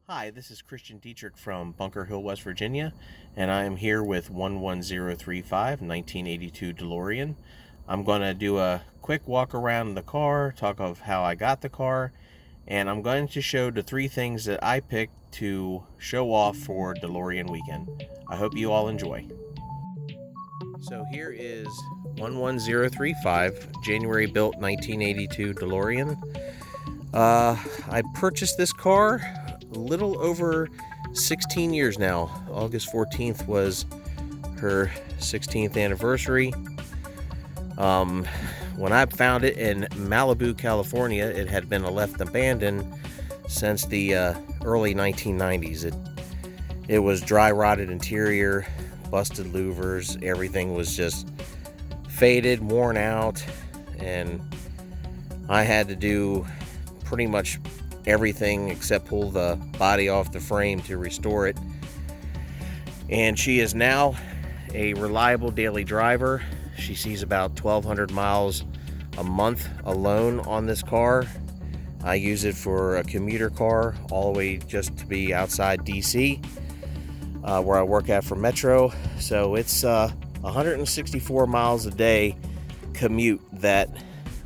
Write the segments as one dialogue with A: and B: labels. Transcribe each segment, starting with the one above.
A: Hi, this is Christian Dietrich from Bunker Hill, West Virginia, and I am here with 11035 1982 DeLorean. I'm going to do a quick walk around the car, talk of how I got the car, and I'm going to show the three things that I picked to show off for DeLorean weekend. I hope you all enjoy. So here is 11035 January built 1982 DeLorean. I purchased this car a little over 16 years now. August 14th was her 16th anniversary. When I found it in Malibu, California, it had been left abandoned since the early 1990s. It was dry rotted interior, busted louvers, everything was just faded, worn out, and I had to do pretty much everything except pull the body off the frame to restore it. And she is now a reliable daily driver. She sees about 1,200 miles a month alone on this car. I use it for a commuter car all the way just to be outside DC, where I work at for Metro. So it's 164 miles a day commute that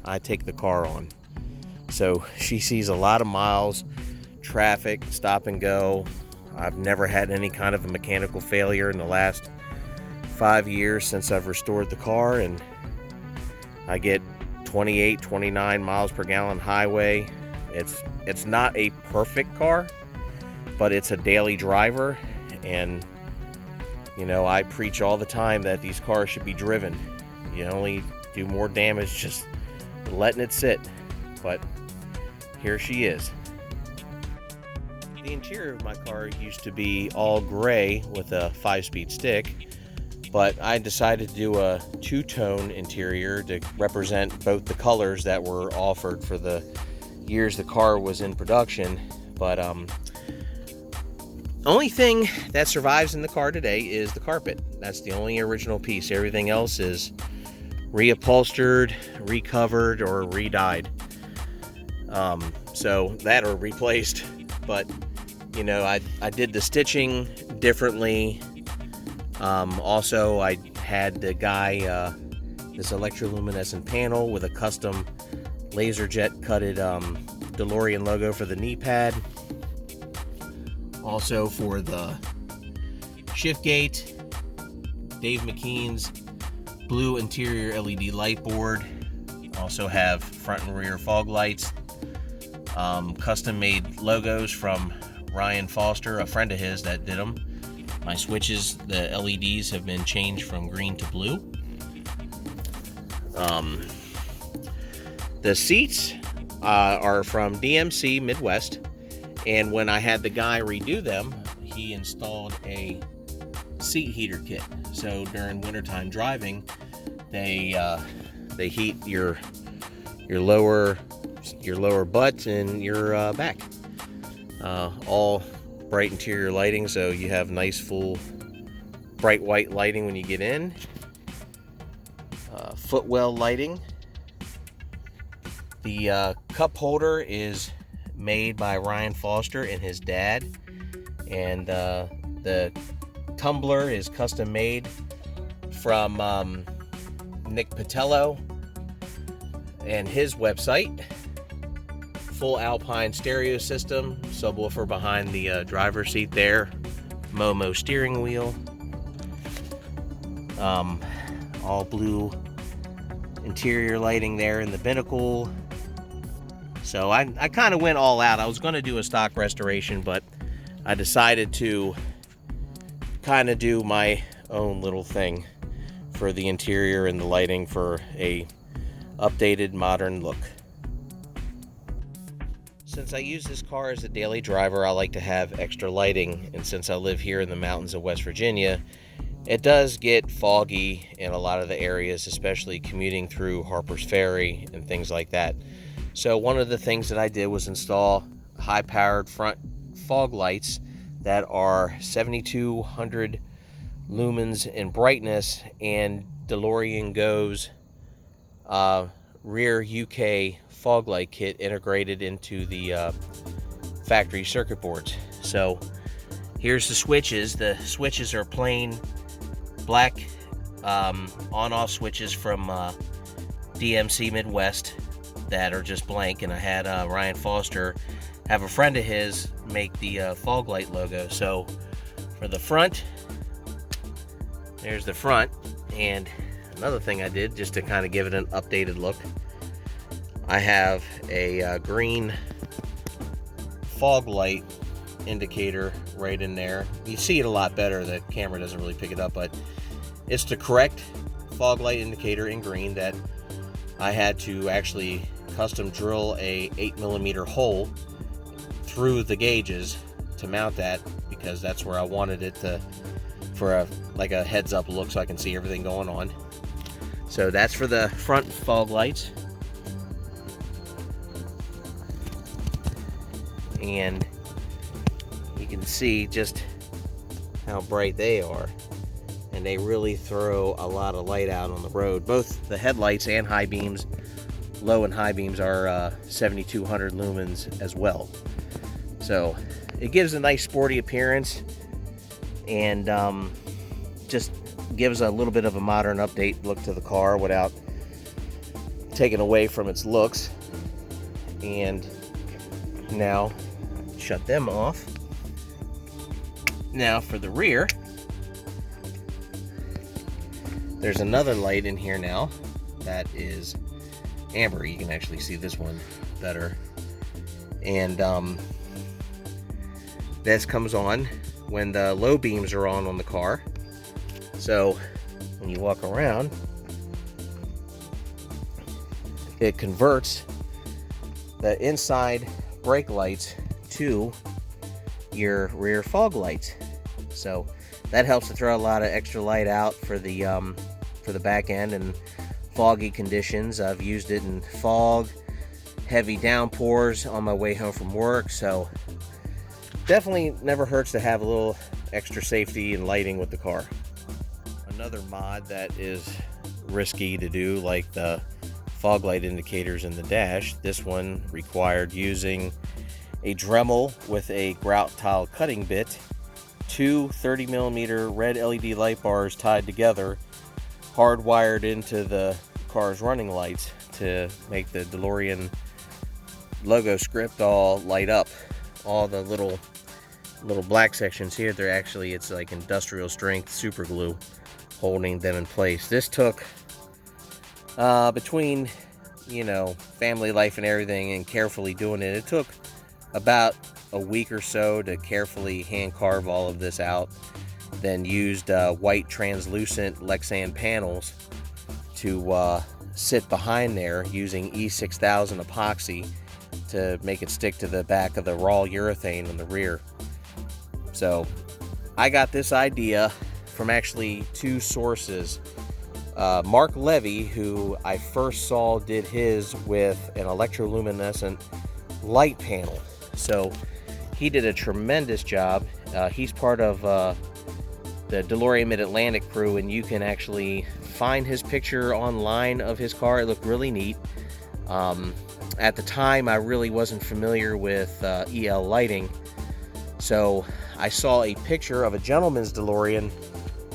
A: I take the car on. So she sees a lot of miles, traffic, stop and go. I've never had any kind of a mechanical failure in the last 5 years since I've restored the car, and I get 28, 29 miles per gallon highway. It's not a perfect car, but it's a daily driver, and you know, I preach all the time that these cars should be driven. You only do more damage just letting it sit. But here she is. The interior of my car used to be all gray with a 5-speed stick, but I decided to do a two-tone interior to represent both the colors that were offered for the years the car was in production. But only thing that survives in the car today is the carpet. That's the only original piece. Everything else is reupholstered, recovered, or re-dyed. So that or replaced. But you know, I did the stitching differently. Also, I had the guy this electroluminescent panel with a custom laser jet cutted DeLorean logo for the knee pad. Also for the shift gate, Dave McKean's blue interior LED light board. Also have front and rear fog lights. Custom made logos from Ryan Foster, a friend of his that did them. My switches, the LEDs have been changed from green to blue. The seats are from DMC Midwest, and when I had the guy redo them, he installed a seat heater kit. So during wintertime driving, they heat your lower butt and your back. All bright interior lighting, so you have nice full bright white lighting when you get in. Footwell lighting. The cup holder is made by Ryan Foster and his dad, and the tumbler is custom made from Nick Patello and his website. Full Alpine stereo system, subwoofer behind the driver's seat there, Momo steering wheel, all blue interior lighting there in the binnacle. So I kind of went all out. I was going to do a stock restoration, but I decided to kind of do my own little thing for the interior and the lighting for a updated modern look. Since I use this car as a daily driver, I like to have extra lighting, and since I live here in the mountains of West Virginia, it does get foggy in a lot of the areas, especially commuting through Harper's Ferry and things like that. So one of the things that I did was install high-powered front fog lights that are 7,200 lumens in brightness, and DeLorean Go's rear UK fog light kit integrated into the factory circuit boards. So here's the switches. The switches are plain black on-off switches from DMC Midwest that are just blank, and I had Ryan Foster have a friend of his make the fog light logo. So for the front, there's the front. And another thing I did just to kind of give it an updated look, I have a green fog light indicator right in there. You see it a lot better. The camera doesn't really pick it up, but it's the correct fog light indicator in green that I had to actually custom drill a 8mm hole through the gauges to mount that, because that's where I wanted it to, for like a heads up look, so I can see everything going on. So that's for the front fog lights. And you can see just how bright they are, and they really throw a lot of light out on the road. Both the headlights and high beams, low and high beams, are 7200 lumens as well. So it gives a nice sporty appearance, and just gives a little bit of a modern update look to the car without taking away from its looks. And now shut them off. Now for the rear, there's another light in here now that is amber. You can actually see this one better. And this comes on when the low beams are on the car. So when you walk around, it converts the inside brake lights to your rear fog lights. So that helps to throw a lot of extra light out for the back end and foggy conditions. I've used it in fog, heavy downpours on my way home from work. So definitely never hurts to have a little extra safety and lighting with the car. Another mod that is risky to do, like the fog light indicators in the dash, this one required using a Dremel with a grout tile cutting bit, two 30mm red LED light bars tied together, hardwired into the car's running lights to make the DeLorean logo script all light up. All the little black sections here, they're actually, it's like industrial strength super glue holding them in place. This took between, you know, family life and everything and carefully doing it, it took about a week or so to carefully hand carve all of this out. Then used white translucent Lexan panels to sit behind there using E6000 epoxy to make it stick to the back of the raw urethane in the rear. So I got this idea from actually two sources. Mark Levy, who I first saw did his with an electroluminescent light panel. So he did a tremendous job. He's part of the DeLorean Mid-Atlantic crew, and you can actually find his picture online of his car. It looked really neat. At the time, I really wasn't familiar with EL lighting, so I saw a picture of a gentleman's DeLorean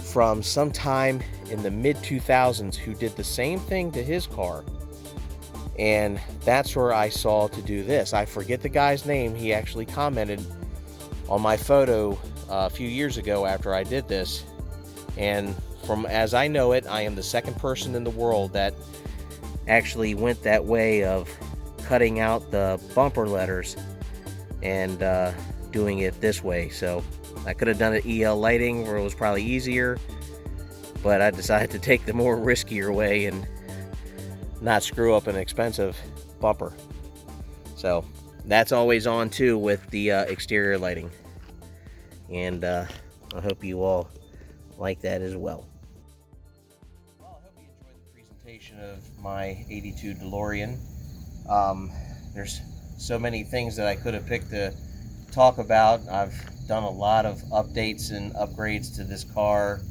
A: from sometime in the mid-2000s who did the same thing to his car, and that's where I saw to do this. I forget the guy's name. He actually commented on my photo a few years ago after I did this, and from as I know it, I am the second person in the world that actually went that way of cutting out the bumper letters and doing it this way. So I could have done it EL lighting where it was probably easier, but I decided to take the more riskier way and not screw up an expensive bumper. So that's always on too with the exterior lighting, and I hope you all like that as well. Well, I hope you enjoyed the presentation of my 82 DeLorean. There's so many things that I could have picked to talk about. I've done a lot of updates and upgrades to this car,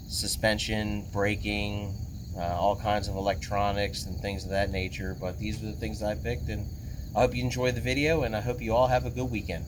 A: suspension, braking, all kinds of electronics and things of that nature, but these are the things that I picked, and I hope you enjoyed the video, and I hope you all have a good weekend.